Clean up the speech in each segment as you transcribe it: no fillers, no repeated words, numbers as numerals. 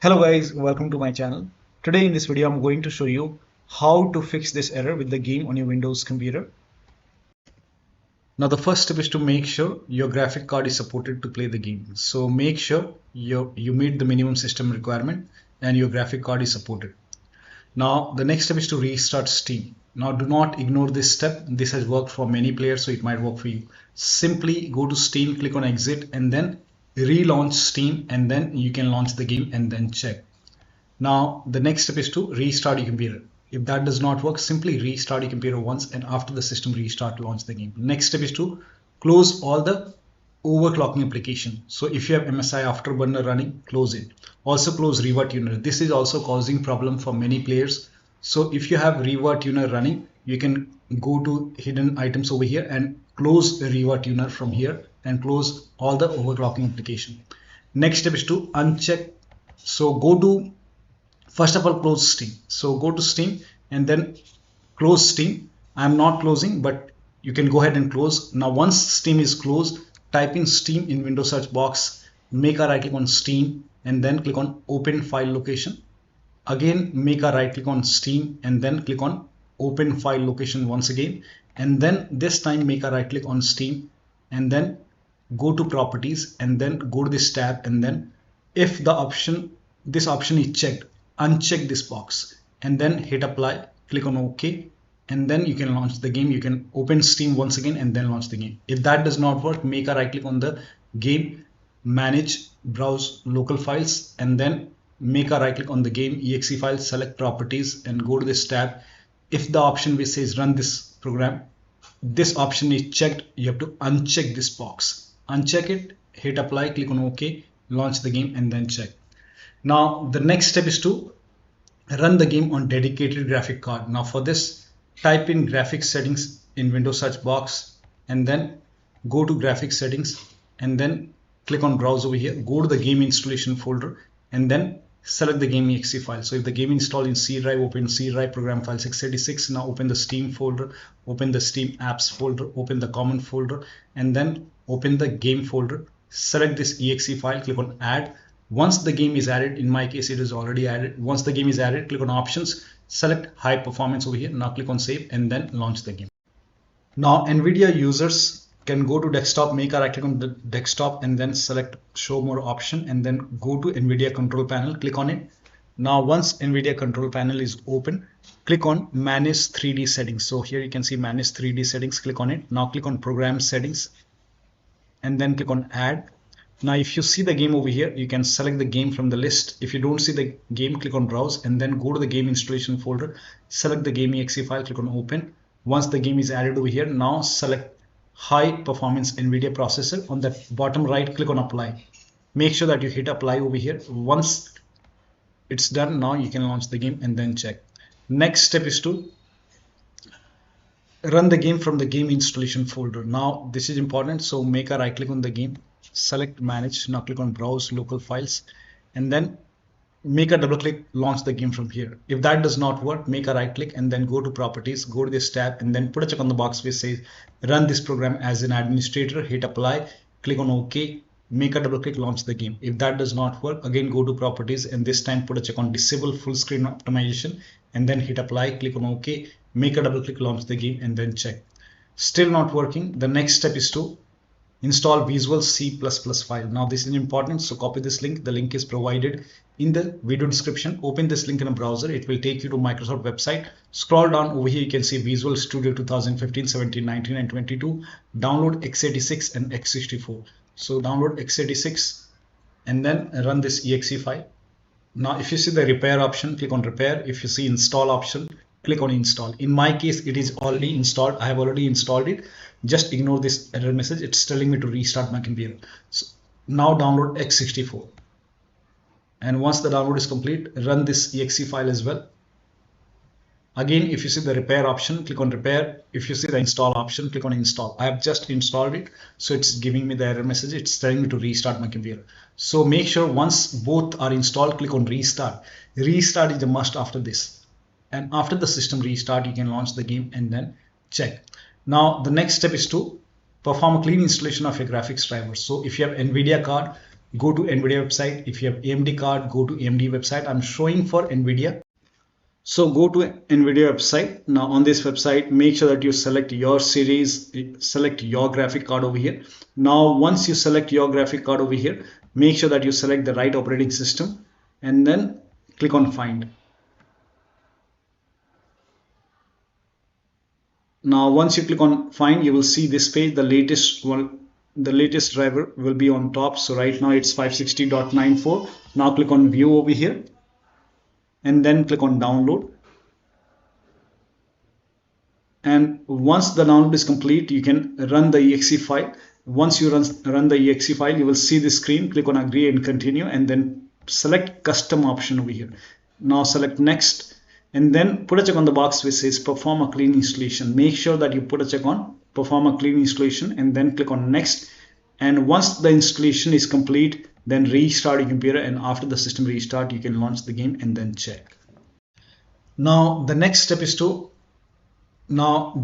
Hello guys, welcome to my channel. Today in this video I'm going to show you how to fix this error with the game on your Windows computer. Now the first step is to make sure your graphic card is supported to play the game. So make sure you meet the minimum system requirement and your graphic card is supported. Now the next step is to restart Steam. Now do not ignore this step. This has worked for many players, so it might work for you. Simply go to Steam, click on exit and then relaunch Steam, and then you can launch the game and then check. Now the next step is to restart your computer. If that does not work, simply restart your computer once, and after the system restart, launch the game. Next step is to close all the overclocking application. So if you have MSI Afterburner running, close it. Also close Riva tuner. This is also causing problem for many players. So if you have Riva tuner running, you can go to hidden items over here and close Riva tuner from here and close all the overclocking application. Next step is to uncheck. So go to, first of all, close Steam. So go to Steam and then close Steam. I'm not closing, but you can go ahead and close. Now once Steam is closed, type in Steam in Windows search box, make a right click on Steam and then click on open file location. Again, make a right click on Steam and then click on open file location once again. And then this time make a right click on Steam and then go to properties and then go to this tab, and then if this option is checked, uncheck this box and then hit apply, click on OK, and then you can launch the game. You can open Steam once again and then launch the game. If that does not work, make a right click on the game, manage, browse local files, and then make a right click on the game exe file, select properties and go to this tab. If the option which says run this program, this option is checked, you have to uncheck this box. Uncheck it, hit apply, click on OK, launch the game and then check. Now the next step is to run the game on dedicated graphic card. Now for this, type in graphics settings in Windows search box and then go to graphics settings and then click on browse over here, go to the game installation folder and then select the game exe file. So if the game installed in C drive, open C drive, program file 686. Now open the Steam folder, open the Steam apps folder, open the common folder and then open the game folder, select this exe file, click on add. Once the game is added, in my case it is already added. Once the game is added, click on options, select high performance over here. Now click on save and then launch the game. Now Nvidia users can go to desktop, make a right click on the desktop and then select show more option and then go to Nvidia Control Panel, click on it. Now once Nvidia Control Panel is open, click on manage 3D settings. So here you can see manage 3D settings, click on it. Now click on program settings and then click on add. Now if you see the game over here, you can select the game from the list. If you don't see the game, click on browse and then go to the game installation folder, select the game exe file, click on open. Once the game is added over here, now select high performance Nvidia processor. On the bottom right, click on apply. Make sure that you hit apply over here. Once it's done, now you can launch the game and then check. Next step is to run the game from the game installation folder. Now this is important, so make a right click on the game, select manage, now click on browse local files and then make a double click, launch the game from here. If that does not work, make a right click and then go to properties, go to this tab and then put a check on the box which says run this program as an administrator, hit apply, click on OK, make a double click, launch the game. If that does not work, again go to properties and this time put a check on disable full screen optimization and then hit apply, click on OK, make a double click, launch the game and then check. Still not working. The next step is to install Visual C++ file. Now this is important, so copy this link. The link is provided in the video description. Open this link in a browser. It will take you to Microsoft website. Scroll down over here, you can see Visual Studio 2015, 17, 19 and 22. Download x86 and x64. So download x86 and then run this exe file. Now if you see the repair option, click on repair. If you see install option, click on install. In my case, it is already installed. I have already installed it. Just ignore this error message. It's telling me to restart my computer. So now download x64. And once the download is complete, run this exe file as well. Again, if you see the repair option, click on repair. If you see the install option, click on install. I have just installed it. So it's giving me the error message. It's telling me to restart my computer. So make sure once both are installed, click on restart. Restart is a must after this. And after the system restart, you can launch the game and then check. Now the next step is to perform a clean installation of your graphics driver. So if you have Nvidia card, go to Nvidia website. If you have AMD card, go to AMD website. I'm showing for Nvidia. So go to Nvidia website. Now on this website, make sure that you select your series, select your graphic card over here. Now once you select your graphic card over here, make sure that you select the right operating system and then click on find. Now once you click on find, you will see this page. The latest one, the latest driver will be on top. So right now it's 560.94. Now click on view over here and then click on download. And once the download is complete, you can run the exe file. Once you run the exe file, you will see the screen. Click on agree and continue and then select custom option over here. Now select next and then put a check on the box which says perform a clean installation. Make sure that you put a check on perform a clean installation and then click on next. And once the installation is complete, then restart your computer, and after the system restart, you can launch the game and then check. Now the next step is to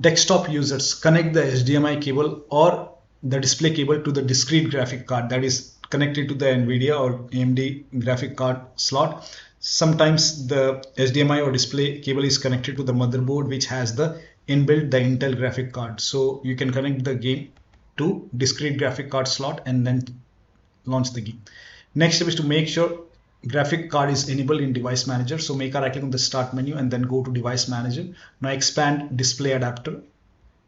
desktop users connect the HDMI cable or the display cable to the discrete graphic card that is connected to the Nvidia or AMD graphic card slot. Sometimes the HDMI or display cable is connected to the motherboard which has the Intel graphic card. So you can connect the game to discrete graphic card slot and then launch the game. Next step is to make sure graphic card is enabled in device manager. So make a right click on the start menu and then go to device manager. Now expand display adapter.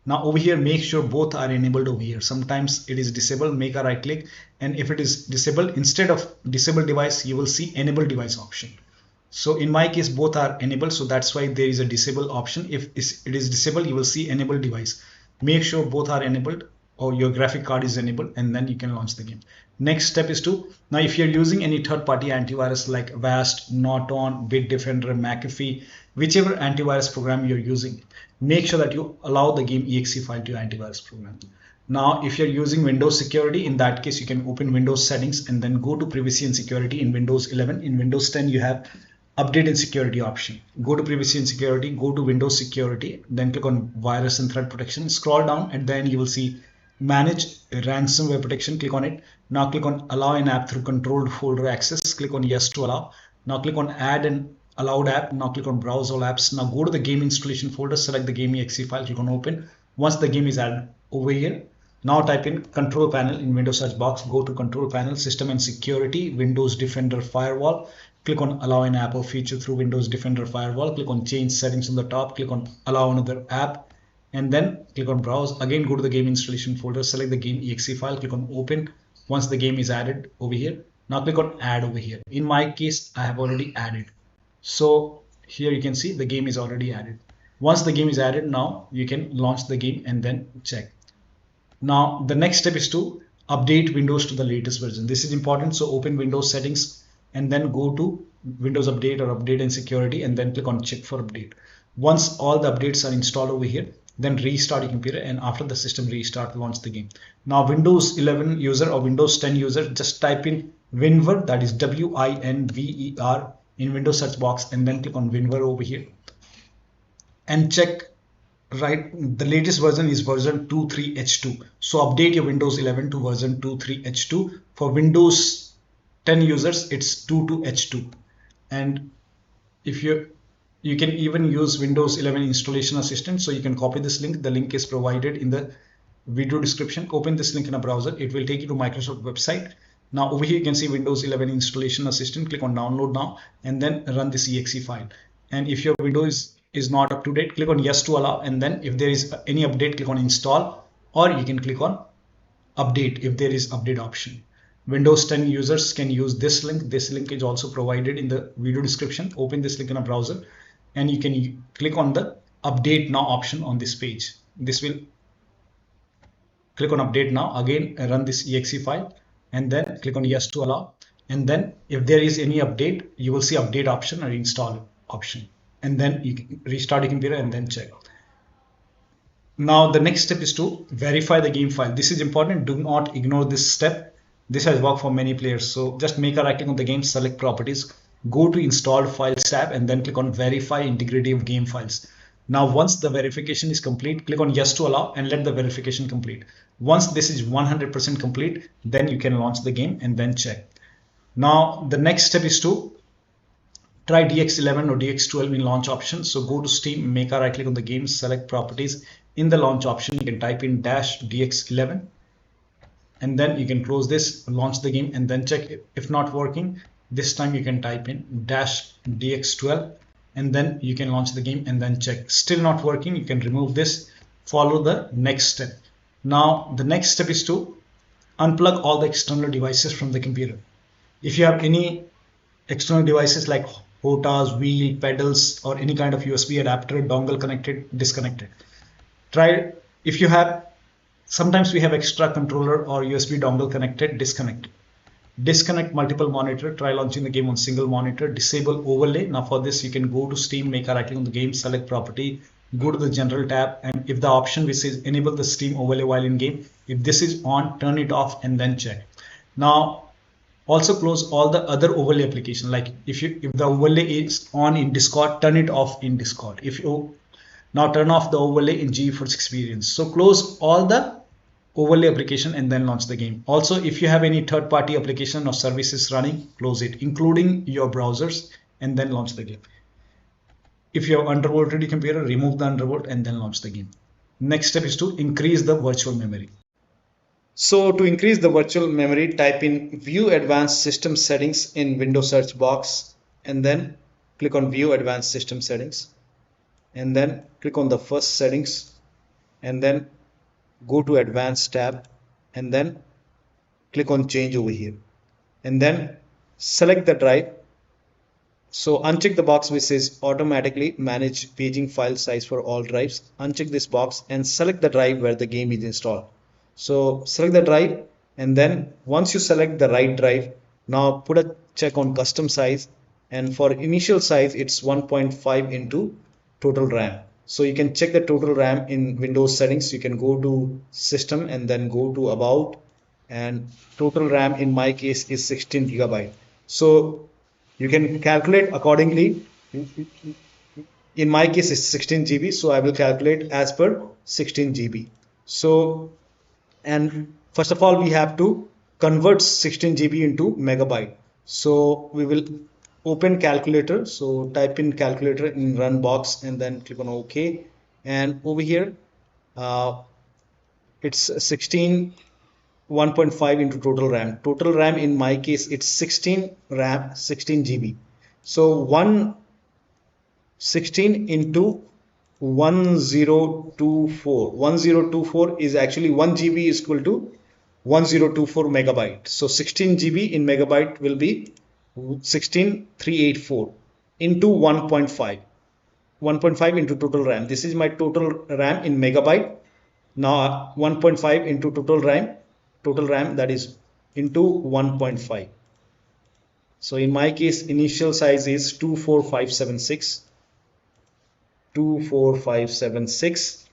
Now over here, make sure both are enabled over here. Sometimes it is disabled, make a right click, and if it is disabled, instead of disable device, you will see enable device option. So in my case, both are enabled, so that's why there is a disable option. If it is disabled, you will see enable device. Make sure both are enabled or your graphic card is enabled, and then you can launch the game. Next step is to, now if you're using any third-party antivirus like Avast, Norton, Bitdefender, McAfee, whichever antivirus program you're using, make sure that you allow the game exe file to your antivirus program. Now if you're using Windows security, in that case you can open Windows settings and then go to privacy and security in Windows 11. In Windows 10 you have update and security option. Go to privacy and security, go to Windows security, then click on virus and threat protection, scroll down and then you will see manage ransomware protection. Click on it. Now click on allow an app through controlled folder access. Click on yes to allow. Now click on add an allowed app. Now click on browse all apps. Now go to the game installation folder, select the game exe file, click on open. Once the game is added over here, now type in control panel in Windows search box, go to control panel, system and security, Windows Defender firewall. Click on allow an app or feature through Windows Defender firewall. Click on change settings on the top. Click on allow another app and then click on browse. Again, go to the game installation folder, select the game exe file, click on open. Once the game is added over here, now click on add over here. In my case, I have already added. So here you can see the game is already added. Once the game is added, now you can launch the game and then check. Now the next step is to update Windows to the latest version. This is important. So open Windows settings and then go to Windows Update or Update and Security and then click on check for update. Once all the updates are installed over here, then restart your computer, and after the system restart, launch the game. Now Windows 11 user or Windows 10 user, just type in WinVer, that is WINVER in Windows search box and then click on WinVer over here and check. Right, the latest version is version 23H2. So update your Windows 11 to version 23H2. For Windows 10 users, it's 22H2. And if you can even use Windows 11 installation assistant. So you can copy this link. The link is provided in the video description. Open this link in a browser. It will take you to Microsoft website. Now over here you can see Windows 11 installation assistant. Click on download now and then run this exe file. And if your Windows is not up to date, click on yes to allow, and then if there is any update, click on install, or you can click on update if there is update option. Windows 10 users can use this link. This link is also provided in the video description. Open this link in a browser and you can click on the update now option on this page. This will click on update now. Again, run this exe file and then click on yes to allow, and then if there is any update, you will see update option or install option, and then you can restart your computer and then check. Now the next step is to verify the game file. This is important. Do not ignore this step. This has worked for many players. So just make a right click on the game, select properties, go to installed files tab and then click on verify integrity of game files. Now once the verification is complete, click on yes to allow and let the verification complete. Once this is 100% complete, then you can launch the game and then check. Now the next step is to try DX11 or DX12 in launch options. So go to Steam, make a right click on the game, select properties. In the launch option, you can type in -DX11 and then you can close this, launch the game and then check. If not working, this time you can type in -DX12 and then you can launch the game and then check. Still not working, you can remove this, follow the next step. Now the next step is to unplug all the external devices from the computer. If you have any external devices like HOTAs, wheel, pedals, or any kind of USB adapter, dongle connected, disconnected. Try, if you have, sometimes we have extra controller or USB dongle connected, disconnect. Disconnect multiple monitor, try launching the game on single monitor, disable overlay. Now for this, you can go to Steam, make a right click on the game, select property, go to the general tab, and if the option which says enable the Steam overlay while in game, if this is on, turn it off and then check. Now also close all the other overlay application. Like if the overlay is on in Discord, turn it off in Discord. If you now turn off the overlay in GeForce Experience. So close all the overlay application and then launch the game. Also, if you have any third-party application or services running, close it, including your browsers, and then launch the game. If you have undervolt ready computer, remove the undervolt and then launch the game. Next step is to increase the virtual memory. So to increase the virtual memory, type in View Advanced System Settings in Windows search box and then click on View Advanced System Settings and then click on the first settings and then go to Advanced tab and then click on Change over here and then select the drive. So uncheck the box which says automatically manage paging file size for all drives. Uncheck this box and select the drive where the game is installed. So select the drive and then once you select the right drive, now put a check on custom size, and for initial size it's 1.5 into total RAM. So you can check the total RAM in Windows settings. You can go to system and then go to about, and total RAM in my case is 16 GB. So you can calculate accordingly. In my case it's 16 GB, so I will calculate as per 16 GB. So, and first of all we have to convert 16 GB into megabyte. So we will open calculator. So type in calculator in run box and then click on OK. And over here it's 16 1.5 into total RAM. Total RAM in my case it's 16 RAM 16 GB. So 16 into 1024 is actually 1 GB is equal to 1024 megabyte. So 16 GB in megabyte will be 16384 into 1.5 into total RAM. This is my total RAM in megabyte. Now 1.5 into total RAM that is into 1.5. So in my case initial size is 24576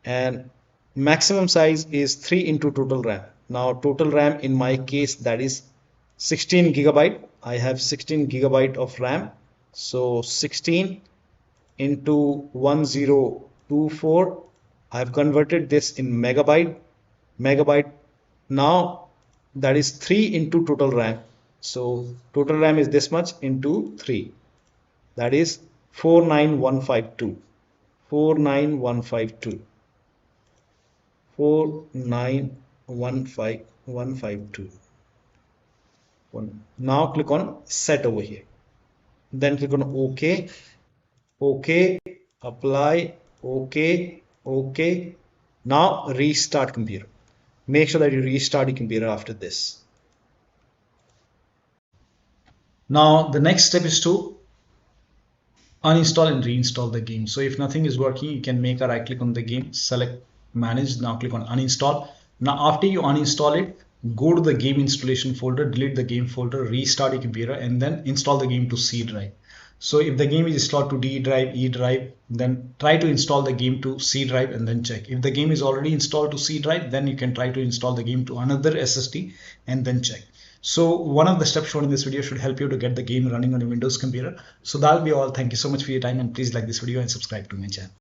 and maximum size is 3 into total RAM. Now total RAM in my case that is 16 GB. I have 16 GB of RAM. So 16 into 1024. I have converted this in megabyte. Now that is 3 into total RAM. So total RAM is this much into 3. That is 49152. 49152. Now click on set over here. Then click on OK. OK. Apply. OK. OK. Now restart computer. Make sure that you restart your computer after this. Now the next step is to uninstall and reinstall the game. So if nothing is working, you can make a right click on the game, select manage. Now click on uninstall. Now after you uninstall it, go to the game installation folder, delete the game folder, restart your computer and then install the game to C drive. So if the game is installed to D drive, E drive, then try to install the game to C drive and then check. If the game is already installed to C drive, then you can try to install the game to another SSD and then check. So one of the steps shown in this video should help you to get the game running on your Windows computer. So that'll be all. Thank you so much for your time and please like this video and subscribe to my channel.